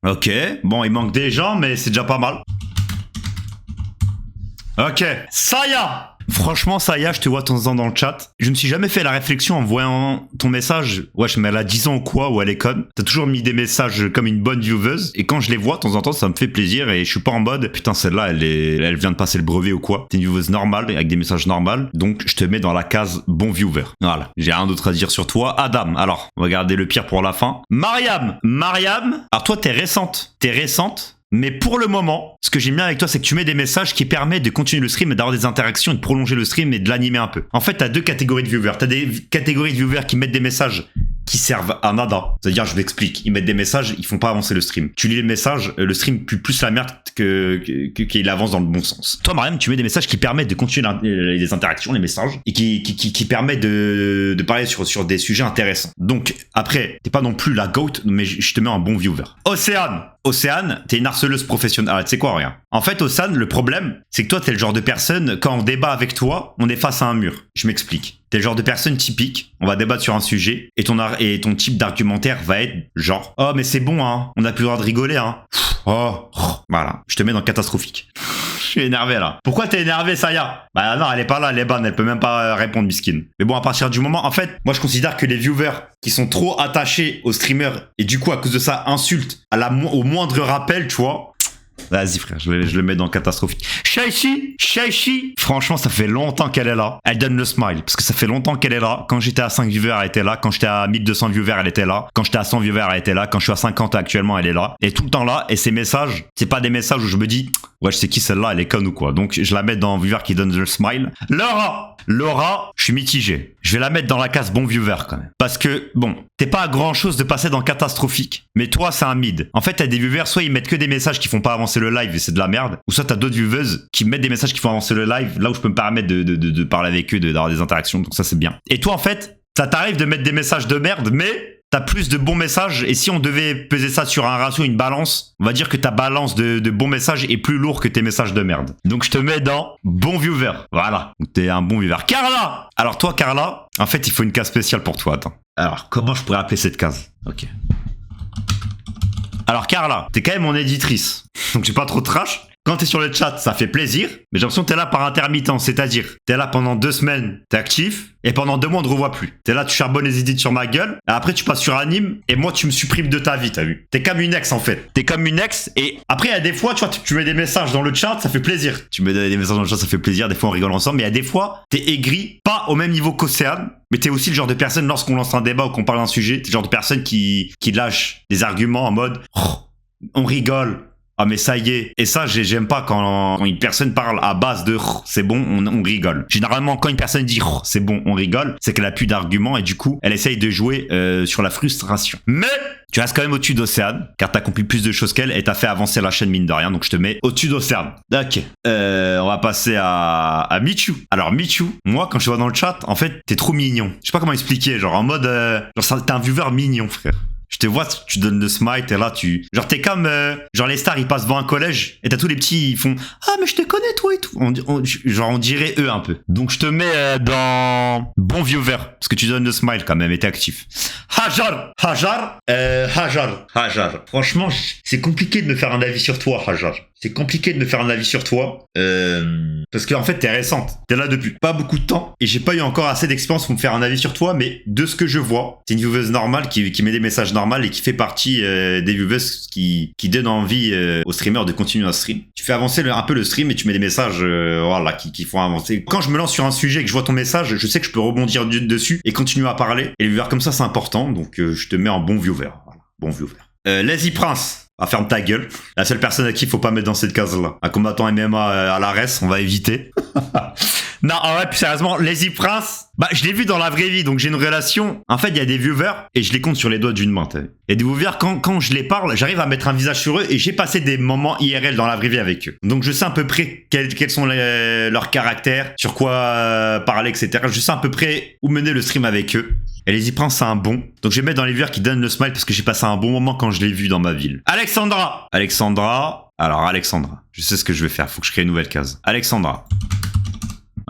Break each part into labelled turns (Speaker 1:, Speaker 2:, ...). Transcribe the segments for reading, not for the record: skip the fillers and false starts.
Speaker 1: Ok, bon, il manque des gens, mais c'est déjà pas mal. Ok, Saya. Franchement, Saya, je te vois de temps en temps dans le chat. Je me suis jamais fait la réflexion en voyant ton message. Wesh, mais elle a 10 ans ou quoi, ou elle est conne. T'as toujours mis des messages comme une bonne vieweuse. Et quand je les vois de temps en temps, ça me fait plaisir. Et je suis pas en mode, putain, celle-là, elle vient de passer le brevet ou quoi. T'es une vieweuse normale, avec des messages normaux. Donc, je te mets dans la case bon viewer. Voilà. J'ai rien d'autre à dire sur toi. Adam, alors, on va garder le pire pour la fin. Mariam, alors toi, t'es récente. Mais pour le moment, ce que j'aime bien avec toi, c'est que tu mets des messages qui permettent de continuer le stream et d'avoir des interactions et de prolonger le stream et de l'animer un peu. En fait, t'as deux catégories de viewers. T'as des catégories de viewers qui mettent des messages qui servent à nada. C'est-à-dire, je m'explique. Ils mettent des messages, ils font pas avancer le stream. Tu lis les messages, le stream pue plus la merde qu'il avance dans le bon sens. Toi, Mariam, tu mets des messages qui permettent de continuer les interactions, les messages, et qui permettent de parler sur des sujets intéressants. Donc, après, t'es pas non plus la GOAT, mais je te mets un bon viewer. Océane, t'es une harceleuse professionnelle. Ah, tu sais quoi, rien. En fait, Océane, le problème, c'est que toi, t'es le genre de personne, quand on débat avec toi, on est face à un mur. Je m'explique. T'es le genre de personne typique, on va débattre sur un sujet, et ton type d'argumentaire va être genre « Oh, mais c'est bon, hein, on a plus le droit de rigoler, hein. » Voilà, je te mets dans catastrophique. Je suis énervé, là. Pourquoi t'es énervé, Saya? Bah non, elle est pas là, elle est bonne, elle peut même pas répondre, miskin. Mais bon, à partir du moment... En fait, moi, je considère que les viewers qui sont trop attachés aux streamers, et du coup, à cause de ça, insultent au moindre rappel, tu vois... Vas-y frère, je le mets dans catastrophique. Shaishi, franchement ça fait longtemps qu'elle est là. Elle donne le smile, parce que ça fait longtemps qu'elle est là. Quand j'étais à 5 viewers, elle était là. Quand j'étais à 1200 viewers, elle était là. Quand j'étais à 100 viewers, elle était là. Quand je suis à 50 actuellement, elle est là. Et tout le temps là, et ces messages, c'est pas des messages où je me dis, ouais je sais qui celle-là, elle est conne ou quoi. Donc je la mets dans viewer qui donne le smile. Laura, je suis mitigé. Je vais la mettre dans la case bon viewer quand même. Parce que, bon, t'es pas à grand chose de passer dans catastrophique. Mais toi, c'est un mid. En fait, t'as des viewers, soit ils mettent que des messages qui font pas avancer le live et c'est de la merde. Ou soit t'as d'autres viewers qui mettent des messages qui font avancer le live, là où je peux me permettre de parler avec eux, d'avoir des interactions. Donc ça, c'est bien. Et toi, en fait, ça t'arrive de mettre des messages de merde, mais... T'as plus de bons messages et si on devait peser ça sur un ratio, une balance, on va dire que ta balance de bons messages est plus lourde que tes messages de merde. Donc je te mets dans bon viewer. Voilà, t'es un bon viewer. Carla! Alors toi Carla, en fait il faut une case spéciale pour toi, attends. Alors comment je pourrais appeler cette case? Ok. Alors Carla, t'es quand même mon éditrice, donc j'ai pas trop de trash. Quand t'es sur le chat, ça fait plaisir, mais j'ai l'impression que t'es là par intermittence, c'est-à-dire, t'es là pendant 2 semaines, t'es actif, et pendant 2 mois, on te revoit plus. T'es là, tu charbonnes les edits sur ma gueule, et après tu passes sur anime, et moi tu me supprimes de ta vie, t'as vu? T'es comme une ex en fait. T'es comme une ex, et après il y a des fois, tu vois, tu mets des messages dans le chat, ça fait plaisir. Tu mets des messages dans le chat, ça fait plaisir, des fois on rigole ensemble, mais il y a des fois, t'es aigri, pas au même niveau qu'Océane, mais t'es aussi le genre de personne, lorsqu'on lance un débat ou qu'on parle d'un sujet, t'es le genre de personne qui lâche des arguments en mode, oh, on rigole. Ah mais ça y est, et ça j'aime pas quand une personne parle à base de c'est bon, on rigole. Généralement quand une personne dit c'est bon, on rigole, c'est qu'elle a plus d'arguments et du coup elle essaye de jouer sur la frustration. Mais tu restes quand même au-dessus d'Océane, car t'as accompli plus de choses qu'elle et t'as fait avancer la chaîne mine de rien, donc je te mets au-dessus d'Océane. Ok, on va passer à Michou. Alors Michou, moi quand je te vois dans le chat, en fait t'es trop mignon. Je sais pas comment expliquer, genre en mode, genre t'es un viewer mignon frère. Je te vois, tu donnes le smile, t'es là, genre t'es comme, genre les stars, ils passent devant un collège, et t'as tous les petits, ils font « Ah, mais je te connais, toi, et tout !» Genre, on dirait eux un peu. Donc, je te mets dans bon viewer, parce que tu donnes le smile quand même, et t'es actif. Hajar. Franchement, c'est compliqué de me faire un avis sur toi, Hajar. C'est compliqué de me faire un avis sur toi, parce qu'en fait, t'es récente. T'es là depuis pas beaucoup de temps, et j'ai pas eu encore assez d'expérience pour me faire un avis sur toi, mais de ce que je vois, c'est une vieweuse normale qui met des messages normaux et qui fait partie des vieweuses qui donnent envie aux streamers de continuer à stream. Tu fais avancer un peu le stream et tu mets des messages voilà, qui font avancer. Quand je me lance sur un sujet et que je vois ton message, je sais que je peux rebondir dessus et continuer à parler. Et les viewers comme ça, c'est important, donc je te mets en bon viewer. Voilà, bon viewer. Lazy Prince. Ah, ferme ta gueule. La seule personne à qui il faut pas mettre dans cette case-là. Un combattant MMA à la res, on va éviter. Non, en vrai, plus sérieusement, Lazy Prince, bah, je l'ai vu dans la vraie vie, donc j'ai une relation. En fait, il y a des viewers, et je les compte sur les doigts d'une main, t'as vu. Il y a des viewers, quand je les parle, j'arrive à mettre un visage sur eux, et j'ai passé des moments IRL dans la vraie vie avec eux. Donc je sais à peu près quels sont leurs caractères, sur quoi parler, etc. Je sais à peu près où mener le stream avec eux. Et Lazy Prince, c'est un bon. Donc je vais mettre dans les viewers qui donnent le smile, parce que j'ai passé un bon moment quand je l'ai vu dans ma ville. Alexandra, alors Alexandra, je sais ce que je vais faire, faut que je crée une nouvelle case. Alexandra.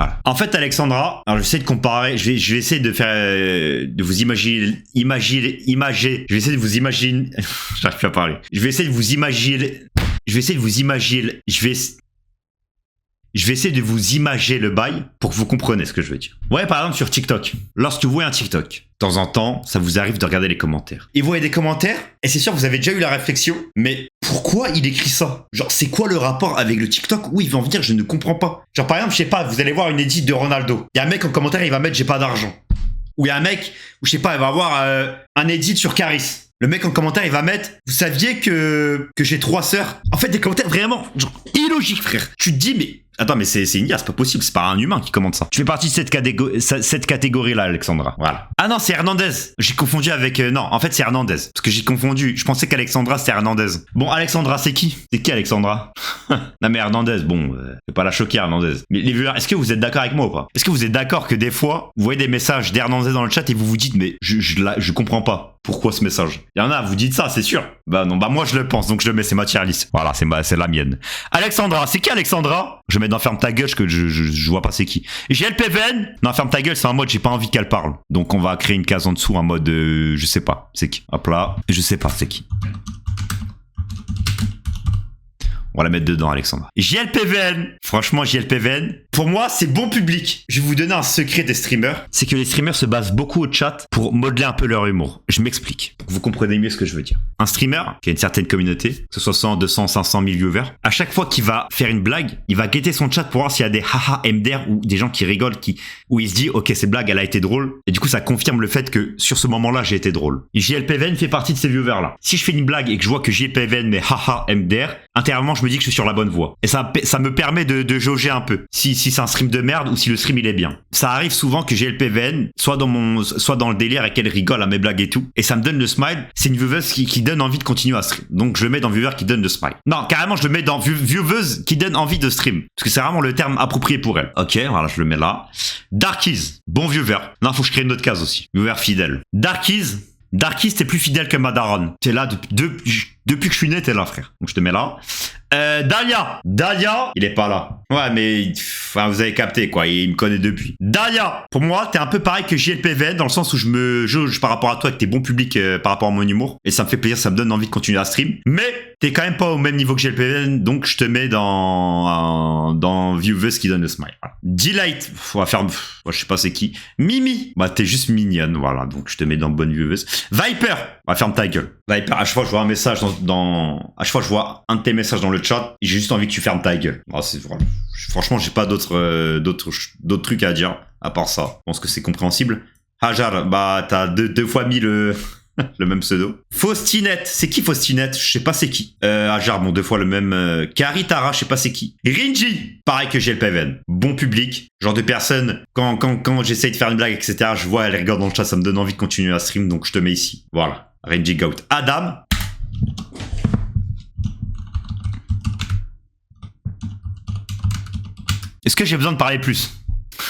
Speaker 1: Voilà. En fait, Alexandra, alors je vais essayer de comparer, je vais essayer de faire, de vous imager, je vais essayer de vous imaginer, j'arrive plus à parler, je vais essayer de vous imaginer, je vais essayer de vous imager le bail pour que vous compreniez ce que je veux dire. Ouais, par exemple sur TikTok. Lorsque vous voyez un TikTok, de temps en temps, ça vous arrive de regarder les commentaires. Et vous voyez des commentaires, et c'est sûr, vous avez déjà eu la réflexion, mais pourquoi il écrit ça? Genre, c'est quoi le rapport avec le TikTok? Où il va en venir? Je ne comprends pas. Genre, par exemple, je sais pas, vous allez voir une edit de Ronaldo. Il y a un mec en commentaire, il va mettre j'ai pas d'argent. Ou il y a un mec, ou je sais pas, il va avoir un edit sur Caris. Le mec en commentaire, il va mettre vous saviez que j'ai 3 sœurs? En fait, des commentaires vraiment genre illogiques, frère. Tu te dis, mais attends, mais c'est une IA, c'est pas possible, c'est pas un humain qui commente ça. Tu fais partie de cette catégorie-là, Alexandra. Voilà. Ah non, c'est Hernandez. J'ai confondu avec. Non, en fait, c'est Hernandez. Parce que j'ai confondu. Je pensais qu'Alexandra, c'était Hernandez. Bon, Alexandra, c'est qui? C'est qui, Alexandra? Non, mais Hernandez, bon, faut pas la choquer, Hernandez. Mais les viewers, est-ce que vous êtes d'accord avec moi ou pas? Est-ce que vous êtes d'accord que des fois, vous voyez des messages d'Hernandez dans le chat et vous vous dites, mais je comprends pas. Pourquoi ce message? Il y en a, vous dites ça, c'est sûr. Bah non, bah moi je le pense, donc je le mets, c'est ma tier list. Voilà, c'est la mienne. Alexandra, c'est qui Alexandra? Je mets dans ferme ta gueule, que je vois pas c'est qui. GLPVN? Non, ferme ta gueule, c'est en mode j'ai pas envie qu'elle parle. Donc on va créer une case en dessous en mode je sais pas, c'est qui. Hop là, je sais pas c'est qui. On va la mettre dedans, Alexandra. JLPVN. Franchement, JLPVN, pour moi, c'est bon public. Je vais vous donner un secret des streamers. C'est que les streamers se basent beaucoup au chat pour modeler un peu leur humour. Je m'explique. Pour que vous comprenez mieux ce que je veux dire. Un streamer qui a une certaine communauté, que ce soit 100, 200, 500 000 viewers, à chaque fois qu'il va faire une blague, il va guetter son chat pour voir s'il y a des haha MDR ou des gens qui rigolent, où il se dit, ok, cette blague, elle a été drôle. Et du coup, ça confirme le fait que sur ce moment-là, j'ai été drôle. Et JLPVN fait partie de ces viewers-là. Si je fais une blague et que je vois que JLPVN met haha MDR, intérieurement, je me dis que je suis sur la bonne voie. Et ça me permet de jauger un peu. Si c'est un stream de merde ou si le stream il est bien. Ça arrive souvent que GLPVN soit dans le délire et qu'elle rigole à mes blagues et tout. Et ça me donne le smile. C'est une vieweuse qui donne envie de continuer à stream. Donc je le mets dans viewer qui donne le smile. Non, carrément, je le mets dans vieweuse qui donne envie de stream. Parce que c'est vraiment le terme approprié pour elle. Ok, voilà, je le mets là. Darkies, bon viewer. Non, faut que je crée une autre case aussi. Viewer fidèle. Darkies, t'es plus fidèle que ma daronne. T'es là depuis que je suis né, t'es là, frère. Donc je te mets là. Dalia, il est pas là. Ouais, mais enfin, vous avez capté quoi, il me connaît depuis. Dalia, pour moi, t'es un peu pareil que JLPVN dans le sens où je me jauge par rapport à toi, que t'es bon public par rapport à mon humour. Et ça me fait plaisir, ça me donne envie de continuer à stream. Mais t'es quand même pas au même niveau que JLPVN, donc je te mets dans Vieweuse qui donne le smile. Voilà. Delight, on va faire, je sais pas c'est qui. Mimi, bah t'es juste mignonne, voilà, donc je te mets dans bonne Vieweuse. Viper, on va ferme ta gueule. Viper, à chaque fois je vois un message à chaque fois je vois un de tes messages dans le chat, j'ai juste envie que tu fermes ta gueule. Oh, franchement, j'ai pas d'autres trucs à dire à part ça. Je pense que c'est compréhensible. Hajar, bah t'as deux fois mis le même pseudo. Faustinette, c'est qui Faustinette? Je sais pas c'est qui. Hajar, bon, 2 fois le même. Karitara, je sais pas c'est qui. Rinji, pareil que GLPVN. Bon public, genre de personne, quand j'essaye de faire une blague, etc., je vois, elle regarde dans le chat, ça me donne envie de continuer à stream, donc je te mets ici. Voilà. Rinji Goat. Adam. Est-ce que j'ai besoin de parler plus?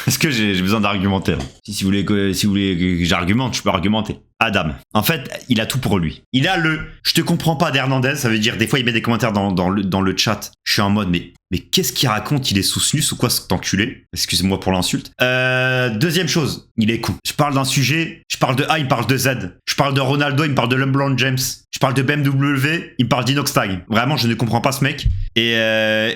Speaker 1: Est-ce que j'ai besoin d'argumenter? Si vous voulez que j'argumente, je peux argumenter. Adam, en fait, il a tout pour lui. Il a je te comprends pas d'Hernandez, ça veut dire des fois il met des commentaires dans le chat. Je suis en mode mais qu'est-ce qu'il raconte? Il est sous snus ou quoi cet enculé? Excusez-moi pour l'insulte. Deuxième chose, il est con. Je parle d'un sujet, je parle de A, il me parle de Z. Je parle de Ronaldo, il me parle de LeBron James. Je parle de BMW, il me parle d'Inoxtag. Vraiment, je ne comprends pas ce mec. Et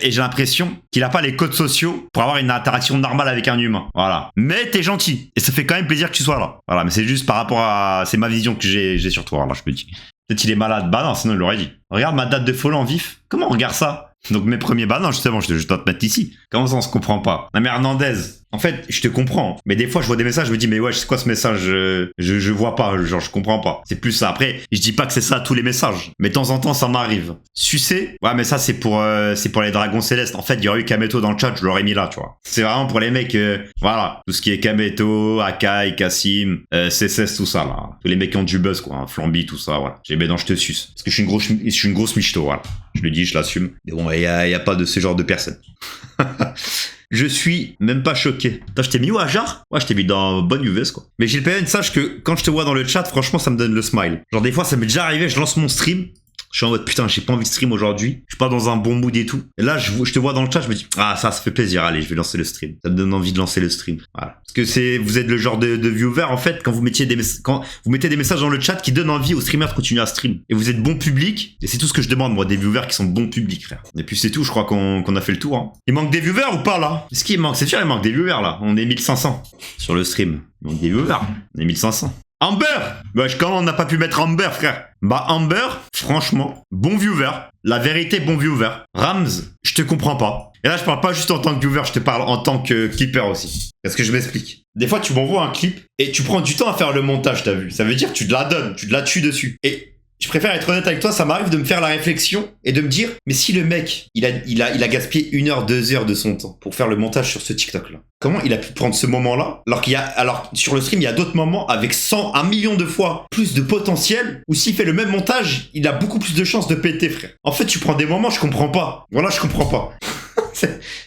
Speaker 1: j'ai l'impression qu'il a pas les codes sociaux pour avoir une interaction normale avec un humain. Voilà. Mais t'es gentil. Et ça fait quand même plaisir que tu sois là. Voilà, mais c'est juste par rapport à... C'est ma vision que j'ai sur toi, là, je me dis. Peut-être il est malade. Bah non, sinon il l'aurait dit. Regarde ma date de follow en vif. Comment on regarde ça? Donc mes premiers... Bah non, justement, je dois te mettre ici. Comment ça, on se comprend pas? Non mais Hernandez, en fait, je te comprends. Mais des fois, je vois des messages, je me dis, mais ouais, c'est quoi ce message? Je vois pas, genre, je comprends pas. C'est plus ça. Après, je dis pas que c'est ça tous les messages. Mais de temps en temps, ça m'arrive. Sucer? Ouais, mais ça, c'est pour les dragons célestes. En fait, il y aurait eu Kameto dans le chat, je l'aurais mis là, tu vois. C'est vraiment pour les mecs, voilà. Tout ce qui est Kameto, Akai, Kassim, CSS, tout ça, là. Tous les mecs qui ont du buzz, quoi. Hein, Flamby, tout ça, voilà. J'ai mis dans je te suce. Parce que je suis une grosse michto, voilà. Je le dis, je l'assume. Mais bon, il y a pas de ce genre de personnes. Je suis même pas choqué. Attends, je t'ai mis où, Hajar? Ouais, je t'ai mis dans bonne UVS, quoi. Mais j'ai le PN, sache que quand je te vois dans le chat, franchement, ça me donne le smile. Genre, des fois, ça m'est déjà arrivé, je lance mon stream, Je suis en mode putain, j'ai pas envie de stream aujourd'hui. Je suis pas dans un bon mood et tout. Et là, je te vois dans le chat, je me dis ah ça fait plaisir. Allez, je vais lancer le stream. Ça me donne envie de lancer le stream. Voilà. Parce que vous êtes le genre de viewer en fait quand vous mettez des messages dans le chat qui donnent envie aux streamers de continuer à stream. Et vous êtes bon public. Et c'est tout ce que je demande moi des viewers qui sont bons publics, frère. Et puis c'est tout. Je crois qu'on a fait le tour. Hein. Il manque des viewers ou pas là? Est-ce qu'il manque? C'est sûr, il manque des viewers là. On est 1500 sur le stream. Il manque des viewers. On est 1500. Amber! Bah, comment on n'a pas pu mettre Amber, frère? Bah, Amber, franchement, bon viewer. La vérité, bon viewer. Rams, je te comprends pas. Et là, je parle pas juste en tant que viewer, je te parle en tant que clipper aussi. Est-ce que je m'explique? Des fois, tu m'envoies un clip et tu prends du temps à faire le montage, t'as vu? Ça veut dire que tu te la donnes, tu te la tues dessus. Et je préfère être honnête avec toi, ça m'arrive de me faire la réflexion et de me dire, mais si le mec, il a gaspillé 1 heure, 2 heures de son temps pour faire le montage sur ce TikTok-là, comment il a pu prendre ce moment-là alors sur le stream, il y a d'autres moments avec 1 million de fois plus de potentiel où s'il fait le même montage, il a beaucoup plus de chances de péter, frère. En fait, tu prends des moments, je comprends pas. Voilà, je comprends pas.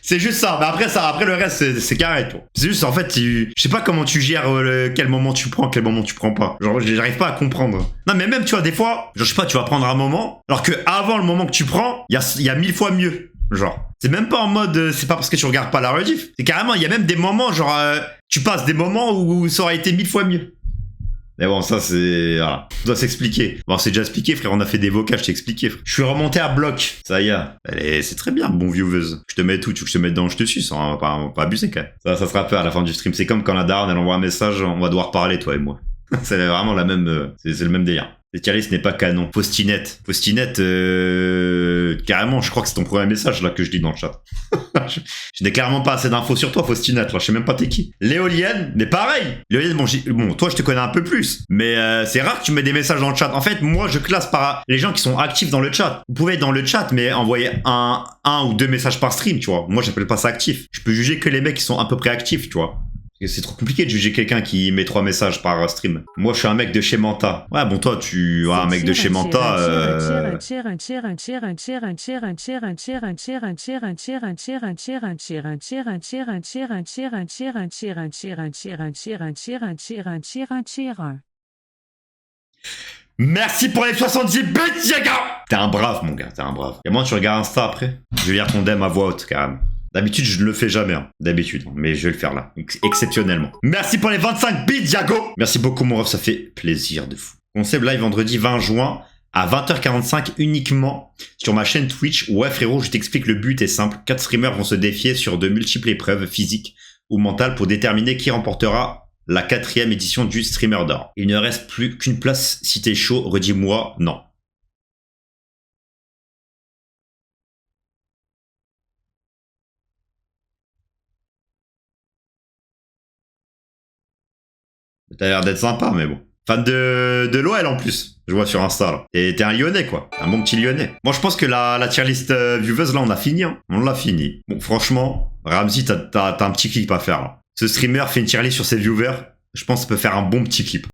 Speaker 1: C'est juste ça. Mais après le reste, c'est carré, toi. C'est juste, en fait, je sais pas comment tu gères quel moment tu prends, quel moment tu prends pas. Genre, j'arrive pas à comprendre. Non, mais même, tu vois, des fois, genre, je sais pas, tu vas prendre un moment, alors que avant le moment que tu prends, il y a 1000 fois mieux. Genre, c'est même pas en mode, c'est pas parce que tu regardes pas la rediff. C'est carrément, il y a même des moments, genre, tu passes des moments où ça aurait été 1000 fois mieux. Mais bon, ça c'est... Voilà. Ça doit s'expliquer. Bon, c'est déjà expliqué, frère. On a fait des vocals, je t'ai expliqué, frère. Je suis remonté à bloc. Ça y est. Allez, c'est très bien, bon vieweuse. Je te mets tout, tu veux que je te mette dans, je te suce. On va pas abuser, quand même. Ça sera peu à la fin du stream. C'est comme quand la daronne, elle envoie un message, on va devoir parler, toi et moi. C'est vraiment la même... C'est le même délire. Cette tier list n'est pas canon. Postinette. Postinette, carrément, je crois que c'est ton premier message, là, que je lis dans le chat. Je n'ai clairement pas assez d'infos sur toi, Faustinette, là, je sais même pas t'es qui. L'éolienne, mais pareil. L'éolienne, bon, toi, je te connais un peu plus. Mais c'est rare que tu mets des messages dans le chat. En fait, moi, je classe par les gens qui sont actifs dans le chat. Vous pouvez être dans le chat, mais envoyer un ou 2 messages par stream, tu vois. Moi, j'appelle pas ça actif. Je peux juger que les mecs qui sont à peu près actifs, tu vois. C'est trop compliqué de juger quelqu'un qui met 3 messages par stream. Moi, je suis un mec de chez Manta. Ouais, bon, toi, tu as un mec de chez Manta. Merci pour les 70 bits, Yaga! T'es un brave, mon gars, t'es un brave. Et moi, tu regardes Insta après? Je vais lire ton DM à voix haute, carrément. D'habitude, je ne le fais jamais, hein. D'habitude, mais je vais le faire là, exceptionnellement. Merci pour les 25 bits, Diago. Merci beaucoup, mon ref, ça fait plaisir de fou. Concept live vendredi 20 juin à 20h45 uniquement sur ma chaîne Twitch. Ouais, frérot, je t'explique, le but est simple. 4 streamers vont se défier sur de multiples épreuves physiques ou mentales pour déterminer qui remportera la 4e édition du Streamer d'Or. Il ne reste plus qu'une place si t'es chaud, redis-moi non. T'as l'air d'être sympa, mais bon. Fan de l'OL en plus, je vois sur Insta là. Et t'es un Lyonnais quoi, un bon petit Lyonnais. Bon, je pense que la tier list vieweuse là, on a fini, hein. On l'a fini. Bon, franchement, Ramsey, t'as un petit clip à faire là. Ce streamer fait une tier list sur ses viewers. Je pense que ça peut faire un bon petit clip.